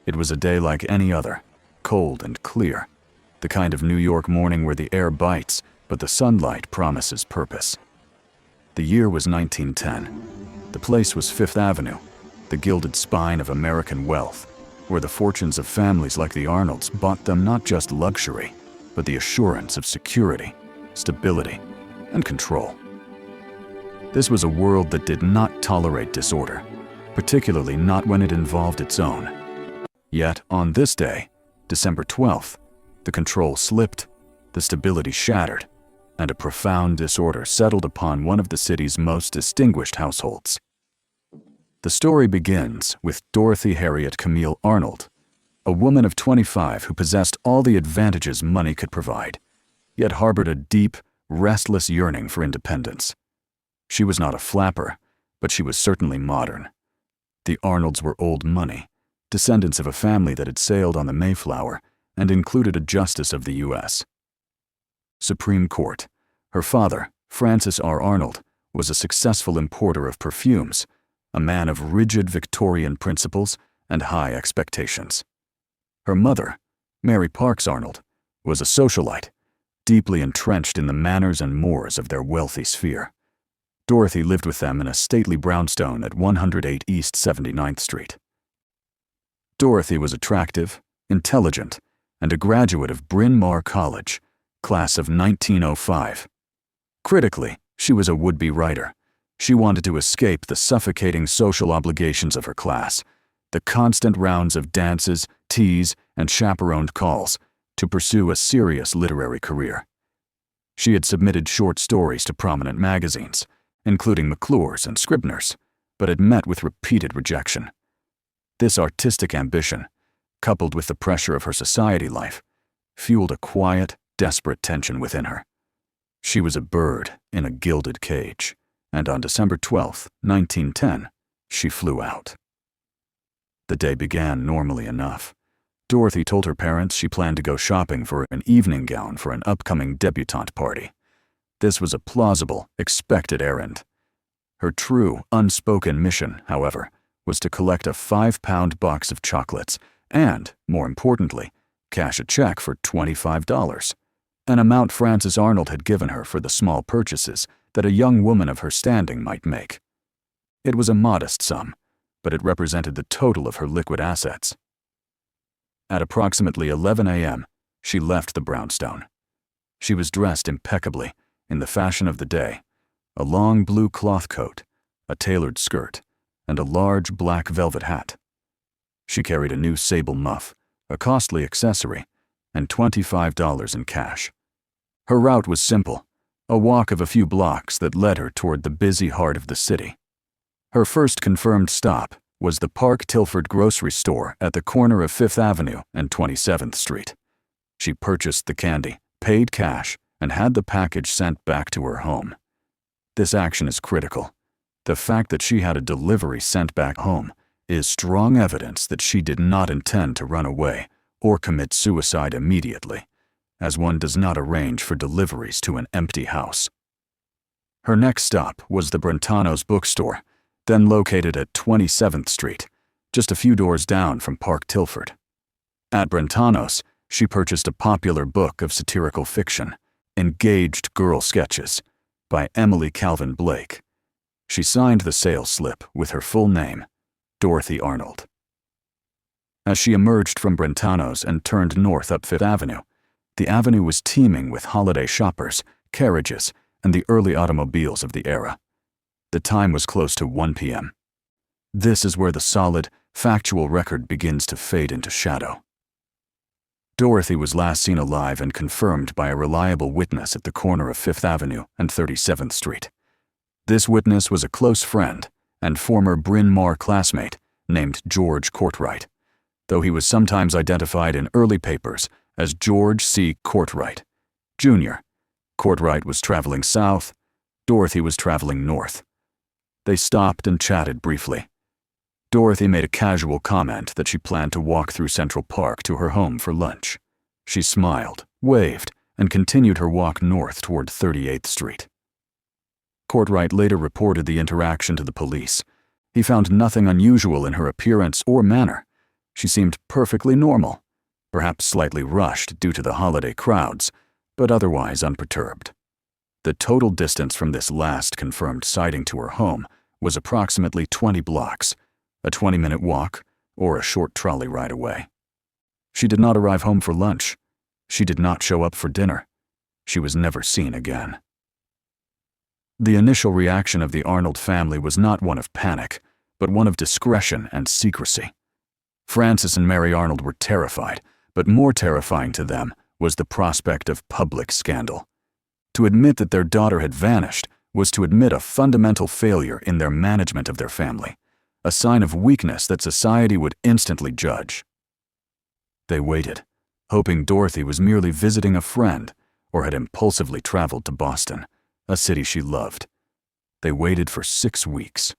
It was a day like any other, cold and clear, the kind of New York morning where the air bites, but the sunlight promises purpose. The year was 1910. The place was Fifth Avenue, the gilded spine of American wealth, where the fortunes of families like the Arnolds bought them not just luxury, but the assurance of security, stability, and control. This was a world that did not tolerate disorder, particularly not when it involved its own. Yet, on this day, December 12th, the control slipped, the stability shattered, and a profound disorder settled upon one of the city's most distinguished households. The story begins with Dorothy Harriet Camille Arnold, a woman of 25 who possessed all the advantages money could provide, yet harbored a deep, restless yearning for independence. She was not a flapper, but she was certainly modern. The Arnolds were old money, descendants of a family that had sailed on the Mayflower and included a justice of the U.S. Supreme Court. Her father, Francis R. Arnold, was a successful importer of perfumes, a man of rigid Victorian principles and high expectations. Her mother, Mary Parks Arnold, was a socialite, deeply entrenched in the manners and mores of their wealthy sphere. Dorothy lived with them in a stately brownstone at 108 East 79th Street. Dorothy was attractive, intelligent, and a graduate of Bryn Mawr College, class of 1905. Critically, she was a would-be writer. She wanted to escape the suffocating social obligations of her class, the constant rounds of dances, teas, and chaperoned calls, to pursue a serious literary career. She had submitted short stories to prominent magazines, including McClure's and Scribner's, but had met with repeated rejection. This artistic ambition, coupled with the pressure of her society life, fueled a quiet, desperate tension within her. She was a bird in a gilded cage, and on December 12, 1910, she flew out. The day began normally enough. Dorothy told her parents she planned to go shopping for an evening gown for an upcoming debutante party. This was a plausible, expected errand. Her true, unspoken mission, however, was to collect a 5-pound box of chocolates and, more importantly, cash a check for $25, an amount Frances Arnold had given her for the small purchases that a young woman of her standing might make. It was a modest sum, but it represented the total of her liquid assets. At approximately 11 a.m., she left the brownstone. She was dressed impeccably, in the fashion of the day, a long blue cloth coat, a tailored skirt, and a large black velvet hat. She carried a new sable muff, a costly accessory, and $25 in cash. Her route was simple, a walk of a few blocks that led her toward the busy heart of the city. Her first confirmed stop was the Park Tilford grocery store at the corner of 5th Avenue and 27th Street. She purchased the candy, paid cash, and had the package sent back to her home. This action is critical. The fact that she had a delivery sent back home is strong evidence that she did not intend to run away or commit suicide immediately, as one does not arrange for deliveries to an empty house. Her next stop was the Brentano's bookstore, then located at 27th Street, just a few doors down from Park Tilford. At Brentano's, she purchased a popular book of satirical fiction, Engaged Girl Sketches, by Emily Calvin Blake. She signed the sales slip with her full name, Dorothy Arnold. As she emerged from Brentano's and turned north up 5th Avenue, the avenue was teeming with holiday shoppers, carriages, and the early automobiles of the era. The time was close to 1 p.m. This is where the solid, factual record begins to fade into shadow. Dorothy was last seen alive and confirmed by a reliable witness at the corner of 5th Avenue and 37th Street. This witness was a close friend and former Bryn Mawr classmate named George Courtwright, though he was sometimes identified in early papers as George C. Courtwright, Jr. Courtwright was traveling south, Dorothy was traveling north. They stopped and chatted briefly. Dorothy made a casual comment that she planned to walk through Central Park to her home for lunch. She smiled, waved, and continued her walk north toward 38th Street. Courtwright later reported the interaction to the police. He found nothing unusual in her appearance or manner, She seemed perfectly normal, perhaps slightly rushed due to the holiday crowds, but otherwise unperturbed. The total distance from this last confirmed sighting to her home was approximately 20 blocks, a 20-minute walk, or a short trolley ride away. She did not arrive home for lunch. She did not show up for dinner. She was never seen again. The initial reaction of the Arnold family was not one of panic, but one of discretion and secrecy. Frances and Mary Arnold were terrified, but more terrifying to them was the prospect of public scandal. To admit that their daughter had vanished was to admit a fundamental failure in their management of their family, a sign of weakness that society would instantly judge. They waited, hoping Dorothy was merely visiting a friend or had impulsively traveled to Boston, a city she loved. They waited for 6 weeks.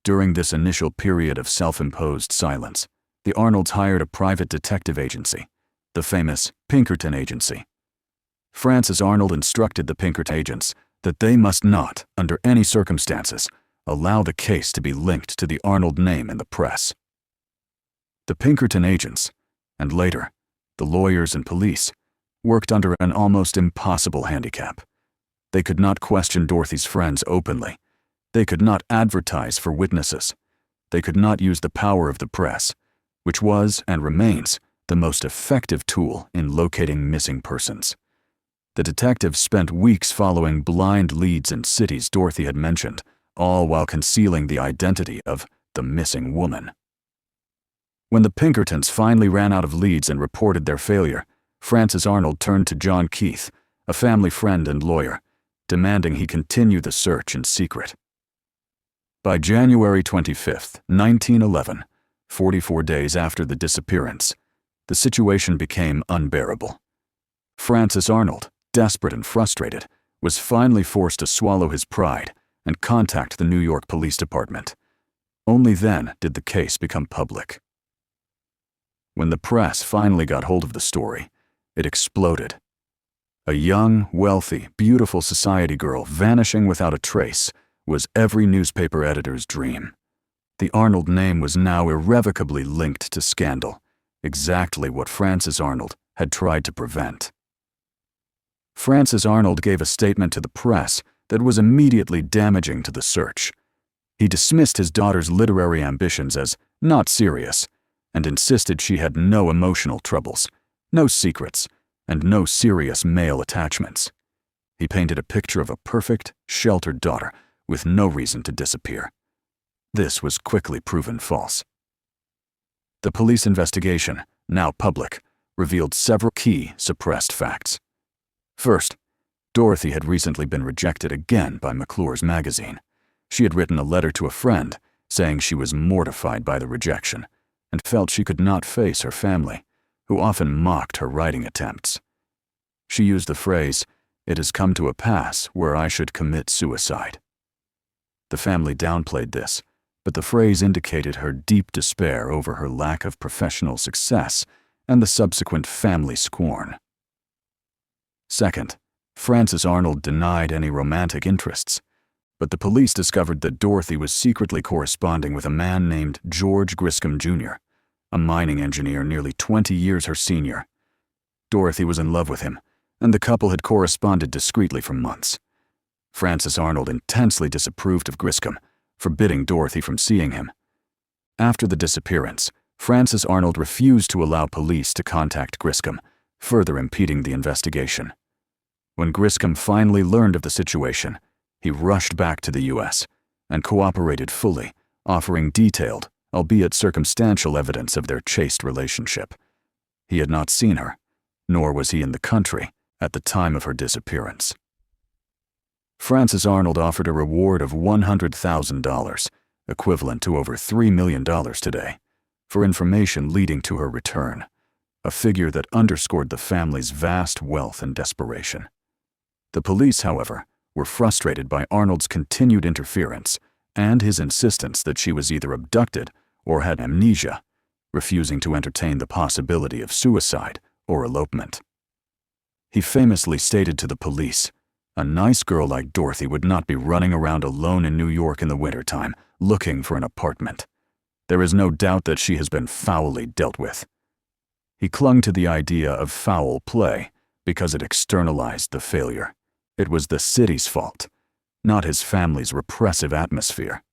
During this initial period of self-imposed silence, the Arnolds hired a private detective agency, the famous Pinkerton Agency. Frances Arnold instructed the Pinkerton agents that they must not, under any circumstances, allow the case to be linked to the Arnold name in the press. The Pinkerton agents, and later, the lawyers and police, worked under an almost impossible handicap. They could not question Dorothy's friends openly. They could not advertise for witnesses. They could not use the power of the press, which was and remains the most effective tool in locating missing persons. The detectives spent weeks following blind leads in cities Dorothy had mentioned, all while concealing the identity of the missing woman. When the Pinkertons finally ran out of leads and reported their failure, Frances Arnold turned to John Keith, a family friend and lawyer, demanding he continue the search in secret. By January 25, 1911, 44 days after the disappearance, the situation became unbearable. Frances Arnold, desperate and frustrated, was finally forced to swallow his pride and contact the New York Police Department. Only then did the case become public. When the press finally got hold of the story, it exploded. A young, wealthy, beautiful society girl vanishing without a trace was every newspaper editor's dream. The Arnold name was now irrevocably linked to scandal, exactly what Frances Arnold had tried to prevent. Frances Arnold gave a statement to the press that was immediately damaging to the search. He dismissed his daughter's literary ambitions as not serious and insisted she had no emotional troubles, no secrets, and no serious male attachments. He painted a picture of a perfect, sheltered daughter with no reason to disappear. This was quickly proven false. The police investigation, now public, revealed several key suppressed facts. First, Dorothy had recently been rejected again by McClure's magazine. She had written a letter to a friend saying she was mortified by the rejection and felt she could not face her family, who often mocked her writing attempts. She used the phrase, "It has come to a pass where I should commit suicide." The family downplayed this, but the phrase indicated her deep despair over her lack of professional success and the subsequent family scorn. Second, Frances Arnold denied any romantic interests, but the police discovered that Dorothy was secretly corresponding with a man named George Griscom Jr., a mining engineer nearly 20 years her senior. Dorothy was in love with him, and the couple had corresponded discreetly for months. Frances Arnold intensely disapproved of Griscom, forbidding Dorothy from seeing him. After the disappearance, Frances Arnold refused to allow police to contact Griscom, further impeding the investigation. When Griscom finally learned of the situation, he rushed back to the U.S. and cooperated fully, offering detailed, albeit circumstantial evidence of their chaste relationship. He had not seen her, nor was he in the country at the time of her disappearance. Frances Arnold offered a reward of $100,000, equivalent to over $3 million today, for information leading to her return, a figure that underscored the family's vast wealth and desperation. The police, however, were frustrated by Arnold's continued interference and his insistence that she was either abducted or had amnesia, refusing to entertain the possibility of suicide or elopement. He famously stated to the police, "A nice girl like Dorothy would not be running around alone in New York in the wintertime, looking for an apartment. There is no doubt that she has been foully dealt with. He clung to the idea of foul play because it externalized the failure. It was the city's fault, not his family's repressive atmosphere.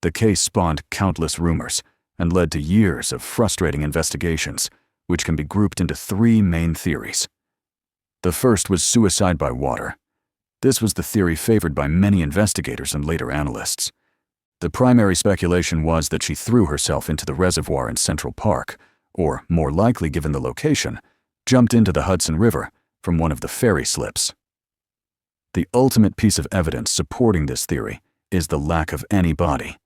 The case spawned countless rumors and led to years of frustrating investigations, which can be grouped into three main theories. The first was suicide by water. This was the theory favored by many investigators and later analysts. The primary speculation was that she threw herself into the reservoir in Central Park, or, more likely given the location, jumped into the Hudson River from one of the ferry slips. The ultimate piece of evidence supporting this theory is the lack of any body.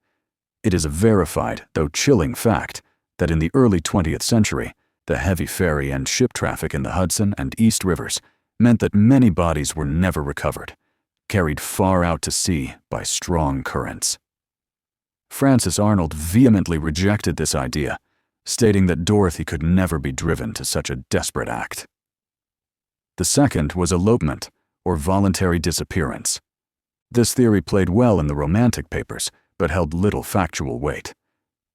It is a verified, though chilling fact, that in the early 20th century, the heavy ferry and ship traffic in the Hudson and East Rivers meant that many bodies were never recovered, carried far out to sea by strong currents. Frances Arnold vehemently rejected this idea, stating that Dorothy could never be driven to such a desperate act. The second was elopement, or voluntary disappearance. This theory played well in the romantic papers, but held little factual weight.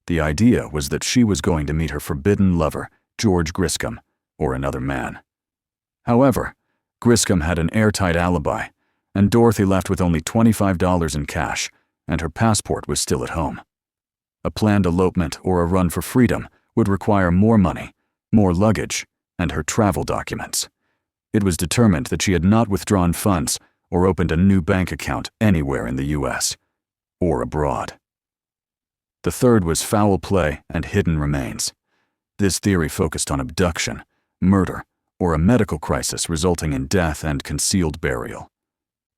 The idea was that she was going to meet her forbidden lover, George Griscom, or another man. However, Griscom had an airtight alibi, and Dorothy left with only $25 in cash, and her passport was still at home. A planned elopement or a run for freedom would require more money, more luggage, and her travel documents. It was determined that she had not withdrawn funds or opened a new bank account anywhere in the U.S. or abroad. The third was foul play and hidden remains. This theory focused on abduction, murder, or a medical crisis resulting in death and concealed burial.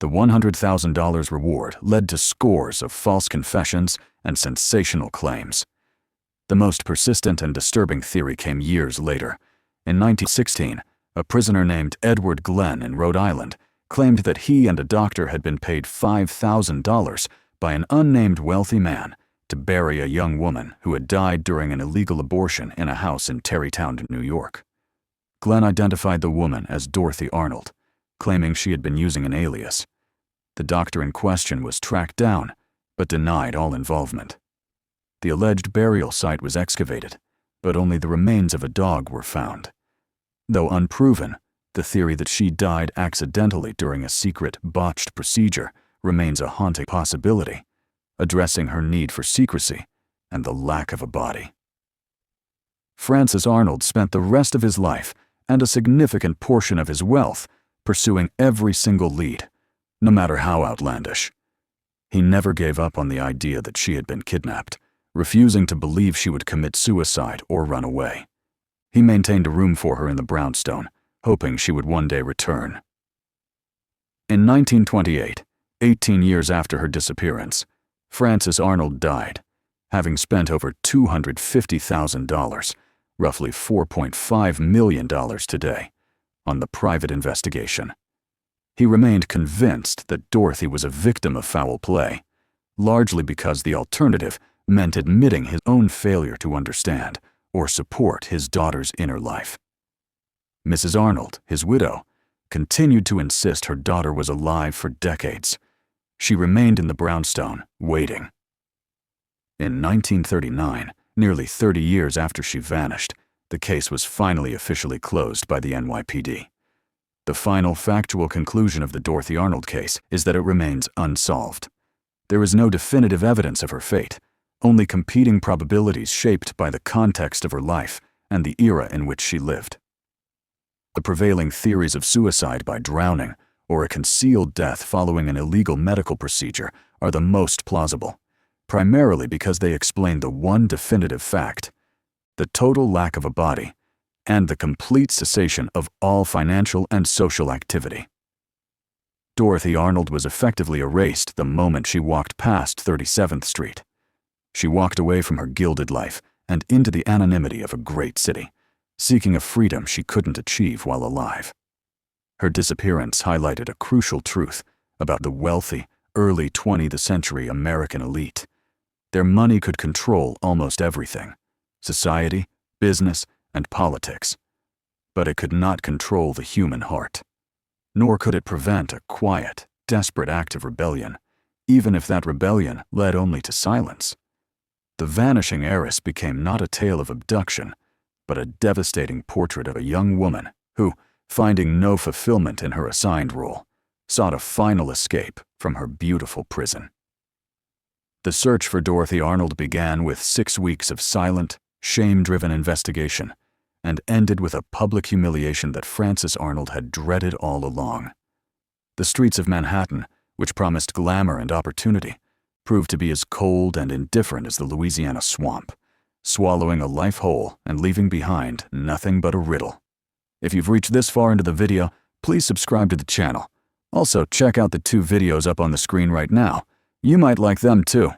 The $100,000 reward led to scores of false confessions and sensational claims. The most persistent and disturbing theory came years later. In 1916, a prisoner named Edward Glenn in Rhode Island claimed that he and a doctor had been paid $5,000 by an unnamed wealthy man to bury a young woman who had died during an illegal abortion in a house in Tarrytown, New York. Glenn identified the woman as Dorothy Arnold, claiming she had been using an alias. The doctor in question was tracked down, but denied all involvement. The alleged burial site was excavated, but only the remains of a dog were found. Though unproven, the theory that she died accidentally during a secret, botched procedure remains a haunting possibility, addressing her need for secrecy and the lack of a body. Frances Arnold spent the rest of his life and a significant portion of his wealth pursuing every single lead, no matter how outlandish. He never gave up on the idea that she had been kidnapped, refusing to believe she would commit suicide or run away. He maintained a room for her in the brownstone, hoping she would one day return. In 1928, 18 years after her disappearance, Frances Arnold died, having spent over $250,000, roughly $4.5 million today, on the private investigation. He remained convinced that Dorothy was a victim of foul play, largely because the alternative meant admitting his own failure to understand or support his daughter's inner life. Mrs. Arnold, his widow, continued to insist her daughter was alive for decades. She remained in the brownstone, waiting. In 1939, nearly 30 years after she vanished, the case was finally officially closed by the NYPD. The final factual conclusion of the Dorothy Arnold case is that it remains unsolved. There is no definitive evidence of her fate, only competing probabilities shaped by the context of her life and the era in which she lived. The prevailing theories of suicide by drowning or a concealed death following an illegal medical procedure are the most plausible, primarily because they explain the one definitive fact: the total lack of a body and the complete cessation of all financial and social activity. Dorothy Arnold was effectively erased the moment she walked past 37th Street. She walked away from her gilded life and into the anonymity of a great city, seeking a freedom she couldn't achieve while alive. Her disappearance highlighted a crucial truth about the wealthy, early 20th century American elite. Their money could control almost everything: society, business, and politics. But it could not control the human heart. Nor could it prevent a quiet, desperate act of rebellion, even if that rebellion led only to silence. The vanishing heiress became not a tale of abduction, but a devastating portrait of a young woman who, finding no fulfillment in her assigned role, sought a final escape from her beautiful prison. The search for Dorothy Arnold began with 6 weeks of silent, shame-driven investigation, and ended with a public humiliation that Frances Arnold had dreaded all along. The streets of Manhattan, which promised glamour and opportunity, proved to be as cold and indifferent as the Louisiana swamp, swallowing a life whole and leaving behind nothing but a riddle. If you've reached this far into the video, please subscribe to the channel. Also, check out the 2 videos up on the screen right now. You might like them too.